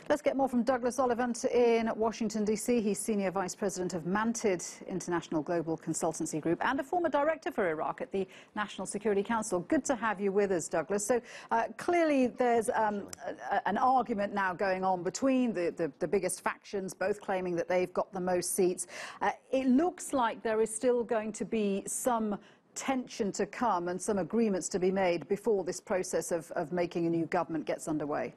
Let's get more from Douglas Ollivant in Washington, D.C. He's Senior Vice President of Mantid, International Global Consultancy Group, and a former Director for Iraq at the National Security Council. Good to have you with us, Douglas. So clearly there's an argument now going on between the biggest factions, both claiming that they've got the most seats. It looks like there is still going to be some tension to come and some agreements to be made before this process of making a new government gets underway.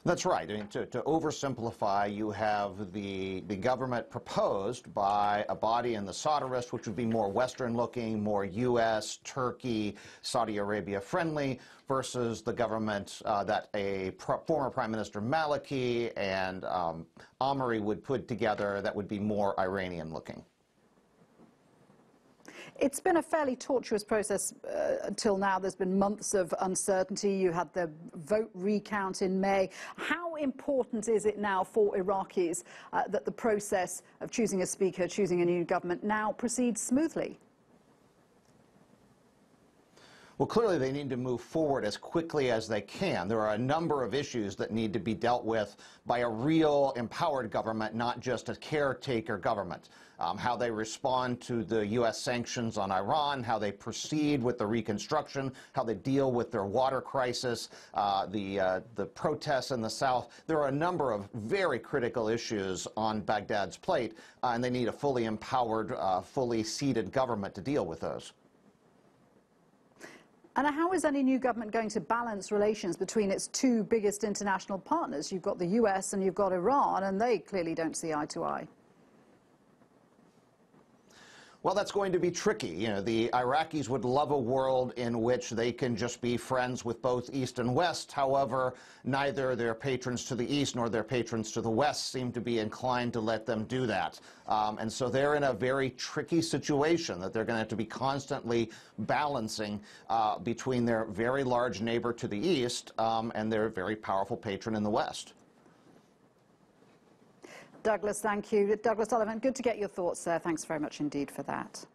That's right. I mean, to oversimplify, you have the government proposed by Abadi and the Sadrists, which would be more Western-looking, more U.S., Turkey, Saudi Arabia friendly, versus the government that a former Prime Minister Maliki and Amiri would put together that would be more Iranian-looking. It's been a fairly tortuous process until now. There's been months of uncertainty. You had the vote recount in May. How important is it now for Iraqis that the process of choosing a speaker, choosing a new government now proceeds smoothly? Well, clearly they need to move forward as quickly as they can. There are a number of issues that need to be dealt with by a real empowered government, not just a caretaker government. How they respond to the U.S. sanctions on Iran, how they proceed with the reconstruction, how they deal with their water crisis, the protests in the South. There are a number of very critical issues on Baghdad's plate, and they need a fully empowered, fully seated government to deal with those. And how is any new government going to balance relations between its two biggest international partners? You've got the US and you've got Iran, and they clearly don't see eye to eye. Well, that's going to be tricky. You know, the Iraqis would love a world in which they can just be friends with both East and West. However, neither their patrons to the East nor their patrons to the West seem to be inclined to let them do that. And so they're in a very tricky situation that they're going to have to be constantly balancing between their very large neighbor to the East and their very powerful patron in the West. Douglas, thank you. Douglas Ollivant, good to get your thoughts there. Thanks very much indeed for that.